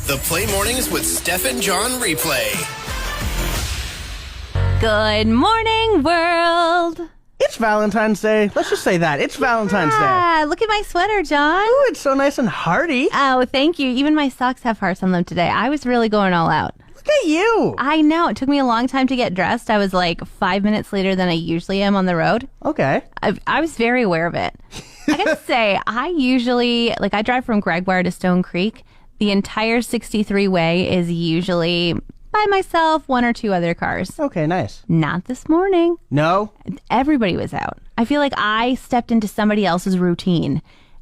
The Play Mornings with Steph and John replay. Good morning, world. It's Valentine's Day. Let's just say that. It's Valentine's Day. Look at my sweater, John. Ooh, it's so nice and hearty. Oh, thank you. Even my socks have hearts on them today. I was really going all out. Look at you. I know. It took me a long time to get dressed. I was like 5 minutes later than I usually am on the road. Okay. I was very aware of it. I gotta say, I drive from Gregoire to Stone Creek. The entire 63 way is usually by myself, one or two other cars. Okay, nice. Not this morning. No? Everybody was out. I feel like I stepped into somebody else's routine.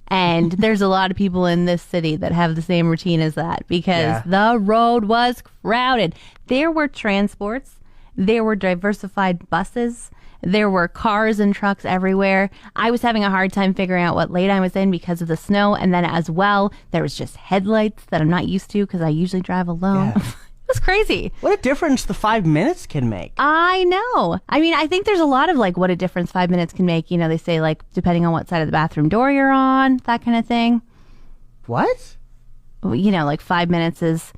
And there's a lot of people in this city that have the same routine as that because the road was crowded. There were transports. There were diversified buses. There were cars and trucks everywhere. I was having a hard time figuring out what lane I was in because of the snow. And then as well, there was just headlights that I'm not used to because I usually drive alone. Yeah. It was crazy. What a difference the 5 minutes can make. I know. I mean, I think there's a lot of what a difference 5 minutes can make. You know, they say depending on what side of the bathroom door you're on, that kind of thing. What? You know, 5 minutes is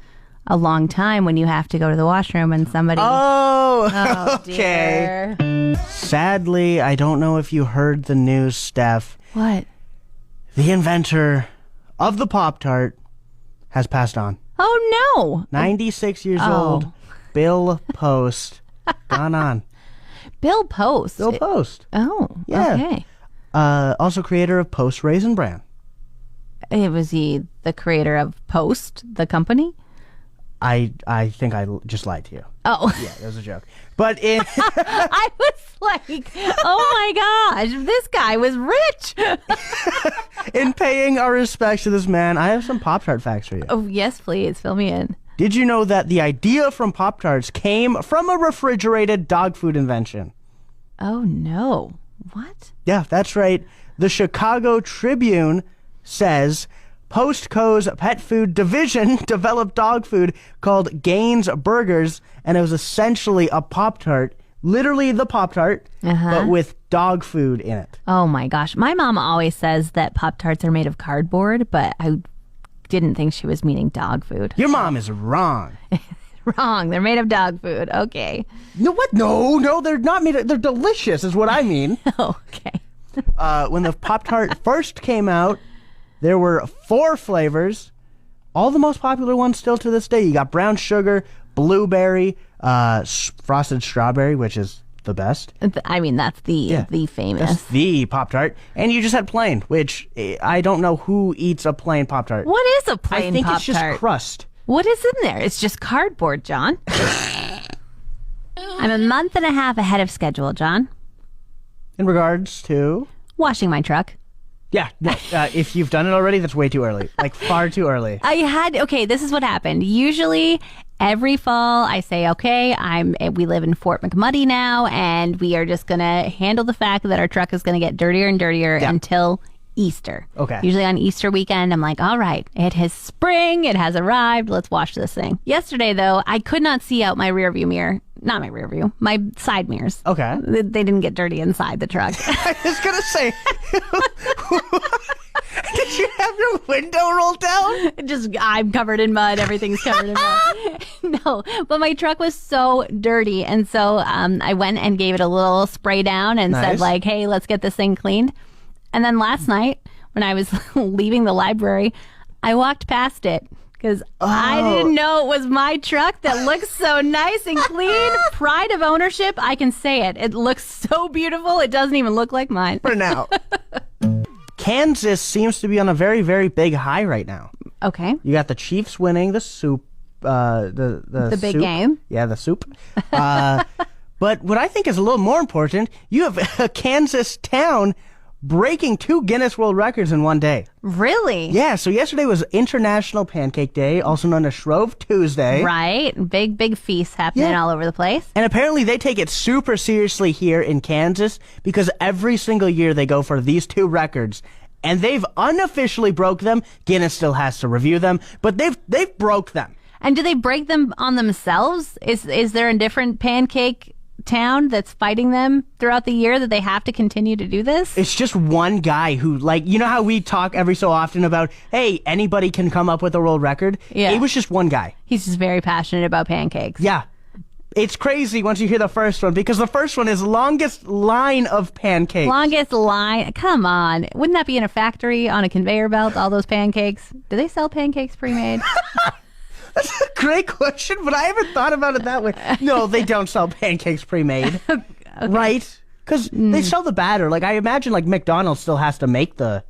a long time when you have to go to the washroom and somebody... Oh, okay. Dear. Sadly, I don't know if you heard the news, Steph. What? The inventor of the Pop-Tart has passed on. Oh, no. 96 years old. Bill Post. Gone on. Bill Post. Bill Post. Oh, yeah. Okay. Also creator of Post Raisin Bran. Was he the creator of Post, the company? I think I just lied to you. Oh. Yeah, that was a joke. But I was like, oh my gosh, this guy was rich. in paying our respects to this man, I have some Pop-Tart facts for you. Oh, yes, please. Fill me in. Did you know that the idea from Pop-Tarts came from a refrigerated dog food invention? Oh, no. What? Yeah, that's right. The Chicago Tribune says Postco's pet food division developed dog food called Gaines Burgers, and it was essentially a Pop-Tart, literally the Pop-Tart, but with dog food in it. Oh my gosh. My mom always says that Pop-Tarts are made of cardboard, but I didn't think she was meaning dog food. Your mom is wrong. Wrong. They're made of dog food. Okay. No, what? No, they're not made of, they're delicious is what I mean. Okay. When the Pop-Tart first came out, there were 4 flavors, all the most popular ones still to this day. You got brown sugar, blueberry, frosted strawberry, which is the best. I mean, that's the famous. That's the Pop-Tart. And you just had plain, which I don't know who eats a plain Pop-Tart. What is a plain I think Pop-Tart? It's just crust. What is in there? It's just cardboard, John. I'm a month and a half ahead of schedule, John. In regards to? Washing my truck. Yeah, no, if you've done it already, that's way too early. Far too early. Okay, this is what happened. Usually every fall I say, okay, we live in Fort McMuddy now, and we are just going to handle the fact that our truck is going to get dirtier and dirtier until Easter. Okay. Usually on Easter weekend, I'm like, all right, it is spring, it has arrived, let's wash this thing. Yesterday, though, I could not see out my rearview mirror. Not my rear view, my side mirrors. Okay. They didn't get dirty inside the truck. I was going to say, did you have your window rolled down? I'm covered in mud. Everything's covered in mud. No, but my truck was so dirty. And so I went and gave it a little spray down and said hey, let's get this thing cleaned. And then last night when I was leaving the library, I walked past it. Because I didn't know it was my truck that looks so nice and clean. Pride of ownership, I can say it. It looks so beautiful, it doesn't even look like mine. For now. Kansas seems to be on a very, very big high right now. Okay. You got the Chiefs winning the soup. The big soup. game. Yeah, the soup. But what I think is a little more important, you have a Kansas town breaking 2 Guinness World Records in one day. Really? Yeah, so yesterday was International Pancake Day, also known as Shrove Tuesday. Right. Big feasts happening all over the place. And apparently they take it super seriously here in Kansas because every single year they go for these 2 records. And they've unofficially broke them. Guinness still has to review them, but they've broke them. And do they break them on themselves? Is there a different pancake town that's fighting them throughout the year that they have to continue to do this? It's just one guy who, like, you know how we talk every so often about, hey, anybody can come up with a world record? Yeah. It was just one guy. He's just very passionate about pancakes. Yeah. It's crazy once you hear the first one, because the first one is longest line of pancakes. Longest line? Come on. Wouldn't that be in a factory on a conveyor belt, all those pancakes? Do they sell pancakes pre-made? That's a great question, but I haven't thought about it that way. No, they don't sell pancakes pre-made. Okay. Right? Because they sell the batter. Like, I imagine, like, McDonald's still has to make the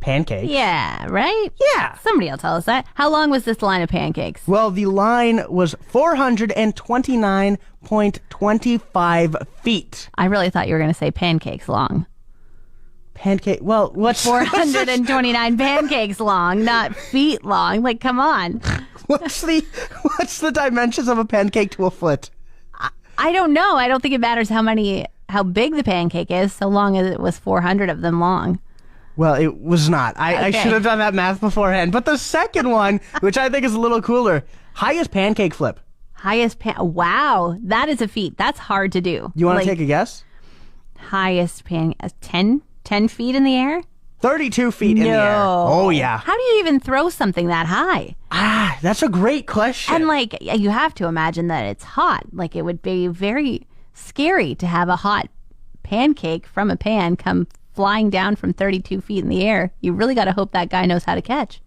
pancakes. Yeah, right? Yeah. Somebody will tell us that. How long was this line of pancakes? Well, the line was 429.25 feet. I really thought you were going to say pancakes long. Well, what's 429 pancakes long, not feet long. Like, come on. What's the dimensions of a pancake to a foot? I don't know. I don't think it matters how big the pancake is, so long as it was 400 of them long. Well, it was not. I Okay. should have done that math beforehand. But the second one, which I think is a little cooler, highest pancake flip. Wow, that is a feat. That's hard to do. You want to take a guess? Highest 10 feet in the air? 32 feet in the air. Oh, yeah. How do you even throw something that high? That's a great question. And, like, you have to imagine that it's hot. Like, it would be very scary to have a hot pancake from a pan come flying down from 32 feet in the air. You really got to hope that guy knows how to catch.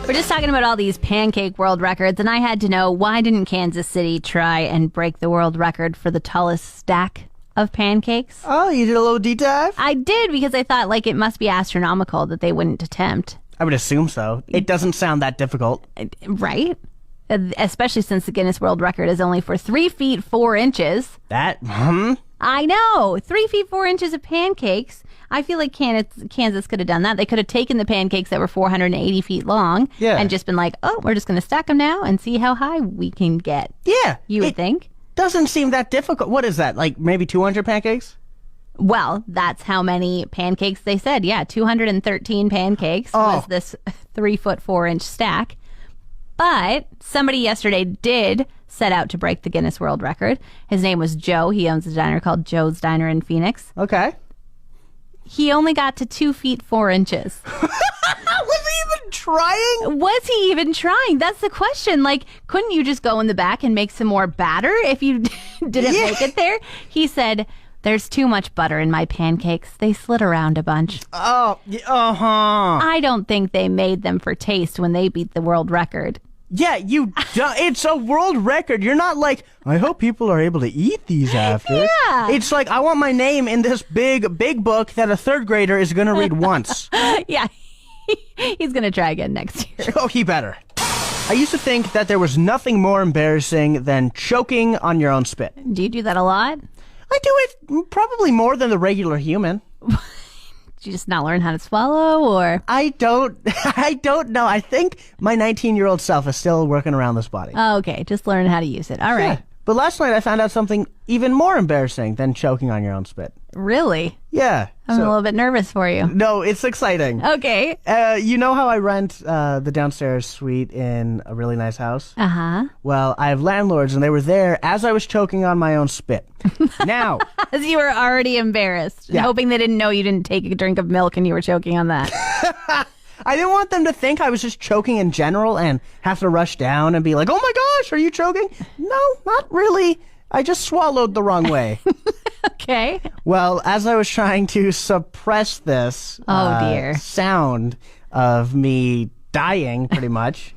We're just talking about all these pancake world records, and I had to know, why didn't Kansas City try and break the world record for the tallest stack of pancakes? Oh, you did a little deep dive? I did, because I thought, like, it must be astronomical that they wouldn't attempt. I would assume so. It doesn't sound that difficult. Right? Especially since the Guinness World Record is only for 3 feet 4 inches. I know. 3 feet 4 inches of pancakes. I feel like Kansas could have done that. They could have taken the pancakes that were 480 feet long and just been like, oh, we're just going to stack them now and see how high we can get. Yeah. You would think. Doesn't seem that difficult. What is that? Like maybe 200 pancakes? Well, that's how many pancakes they said. Yeah, 213 pancakes was this 3 foot 4 inch stack. But somebody yesterday did set out to break the Guinness World Record. His name was Joe. He owns a diner called Joe's Diner in Phoenix. Okay. He only got to 2 feet 4 inches. Was he even trying? Was he even trying? That's the question. Like, couldn't you just go in the back and make some more batter if you didn't make it there? He said, there's too much butter in my pancakes. They slid around a bunch. Oh, uh-huh. I don't think they made them for taste when they beat the world record. Yeah, it's a world record. You're not like, I hope people are able to eat these after. Yeah. It's like, I want my name in this big book that a third grader is going to read once. Yeah, he's going to try again next year. Oh, he better. I used to think that there was nothing more embarrassing than choking on your own spit. Do you do that a lot? I do it probably more than the regular human. Did you just not learn how to swallow, or? I don't know. I think my 19-year-old self is still working around this body. Oh, okay, just learn how to use it. All right. Yeah. But last night I found out something even more embarrassing than choking on your own spit. Really? Yeah. I'm a little bit nervous for you. No, it's exciting. Okay. You know how I rent the downstairs suite in a really nice house? Uh-huh. Well, I have landlords, and they were there as I was choking on my own spit. Now. As you were already embarrassed, hoping they didn't know you didn't take a drink of milk and you were choking on that. I didn't want them to think I was just choking in general and have to rush down and be like, oh my gosh, are you choking? No, not really. I just swallowed the wrong way. Okay. Well, as I was trying to suppress this dear sound of me dying, pretty much,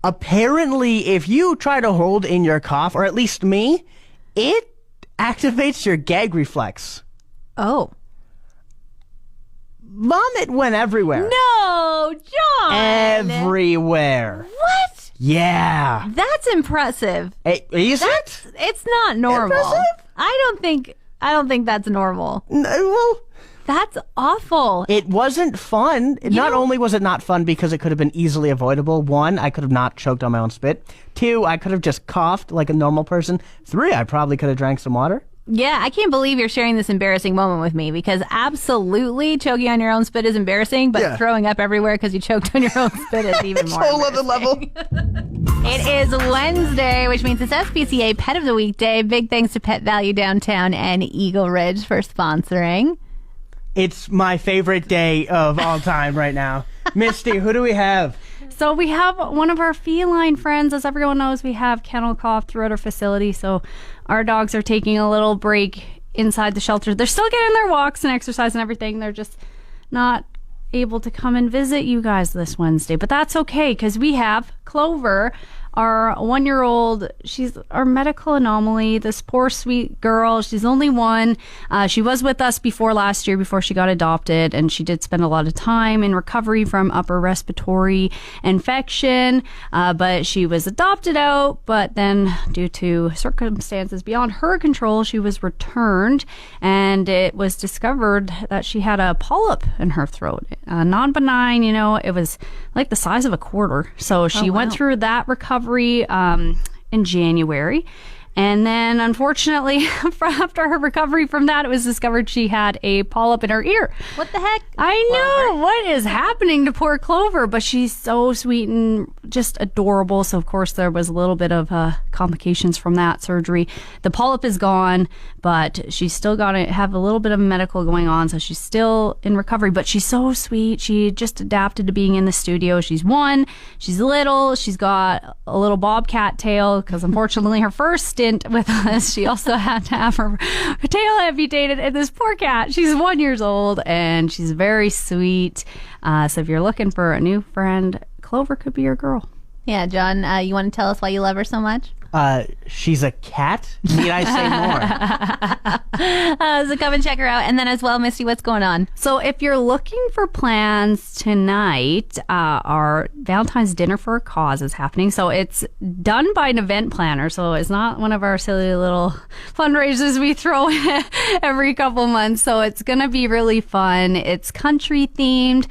apparently if you try to hold in your cough, or at least me, it activates your gag reflex. Oh. Vomit went everywhere. No, John. Everywhere. What? Yeah. That's impressive. Is it? It's not normal. Impressive? I don't think that's normal. Well, That's awful. it wasn't fun. Not only was it not fun because it could have been easily avoidable. 1, I could have not choked on my own spit. 2, I could have just coughed like a normal person. 3, I probably could have drank some water. Yeah, I can't believe you're sharing this embarrassing moment with me because absolutely choking on your own spit is embarrassing, but throwing up everywhere because you choked on your own spit is even more Whole other level. It is Wednesday, which means it's SPCA Pet of the Week Day. Big thanks to Pet Value Downtown and Eagle Ridge for sponsoring. It's my favorite day of all time right now. Misty, who do we have? So we have one of our feline friends. As everyone knows, we have kennel cough throughout our facility. So our dogs are taking a little break inside the shelter. They're still getting their walks and exercise and everything. They're just not able to come and visit you guys this Wednesday. But that's okay because we have Clover, our 1-year-old. She's our medical anomaly. This poor sweet girl. She's only 1. She was with us before last year, before she got adopted, and she did spend a lot of time in recovery from upper respiratory infection. But she was adopted out, but then due to circumstances beyond her control, she was returned, and it was discovered that she had a polyp in her throat. Non-benign, it was like the size of a quarter. So she went through that recovery in January. And then, unfortunately, after her recovery from that, it was discovered she had a polyp in her ear. What the heck? I know. What is happening to poor Clover? But she's so sweet and just adorable. So, of course, there was a little bit of complications from that surgery. The polyp is gone, but she's still got to have a little bit of medical going on. So she's still in recovery. But she's so sweet. She just adapted to being in the studio. She's 1. She's little. She's got a little bobcat tail because, unfortunately, her first stint with us, she also had to have her tail amputated. And this poor cat, she's 1 year old and she's very sweet. So if you're looking for a new friend, Clover could be your girl. Yeah, John, you want to tell us why you love her so much? She's a cat? Need I say more? So come and check her out. And then as well, Misty, what's going on? So if you're looking for plans tonight, our Valentine's Dinner for a Cause is happening. So it's done by an event planner. So it's not one of our silly little fundraisers we throw every couple months. So it's going to be really fun. It's country themed.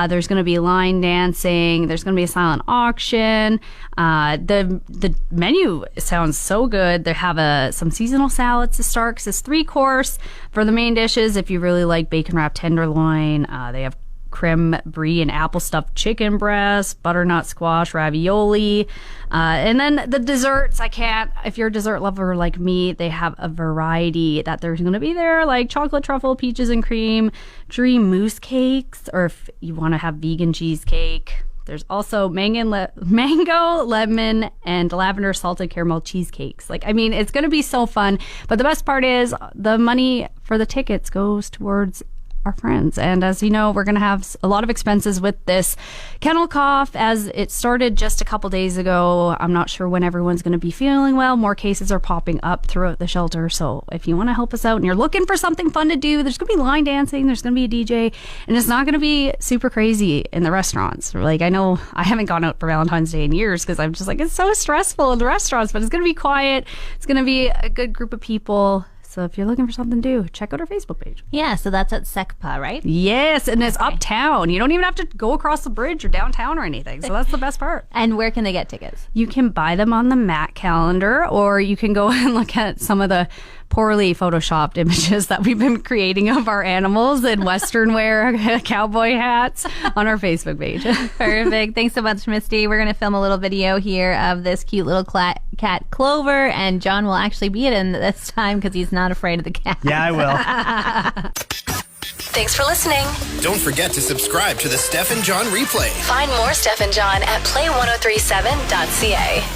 There's going to be line dancing. There's going to be a silent auction. The menu sounds so good. They have some seasonal salads to start because it's 3-course. For the main dishes, if you really like bacon wrapped tenderloin, they have creme brie and apple stuffed chicken breast, butternut squash ravioli, and then the desserts. If you're a dessert lover like me, they have a variety that there's going to be there, like chocolate truffle, peaches and cream, dream mousse cakes, or if you want to have vegan cheesecake. There's also mango, lemon, and lavender salted caramel cheesecakes. It's going to be so fun. But the best part is the money for the tickets goes towards our friends. And as you know, we're going to have a lot of expenses with this kennel cough as it started just a couple days ago. I'm not sure when everyone's going to be feeling well. More cases are popping up throughout the shelter. So if you want to help us out and you're looking for something fun to do, there's going to be line dancing, there's going to be a DJ, and it's not going to be super crazy in the restaurants. I know I haven't gone out for Valentine's Day in years because I'm just it's so stressful in the restaurants, but it's going to be quiet. It's going to be a good group of people. So if you're looking for something to do, check out our Facebook page. Yeah, so that's at SECPA, right? Yes, and it's uptown. You don't even have to go across the bridge or downtown or anything. So that's the best part. And where can they get tickets? You can buy them on the MAC calendar, or you can go and look at some of the poorly photoshopped images that we've been creating of our animals in Western wear, cowboy hats on our Facebook page. Perfect. Thanks so much, Misty. We're going to film a little video here of this cute little cat Clover, and John will actually be in this time because he's not afraid of the cat. Yeah, I will. Thanks for listening. Don't forget to subscribe to the Steph and John replay. Find more Steph and John at play1037.ca.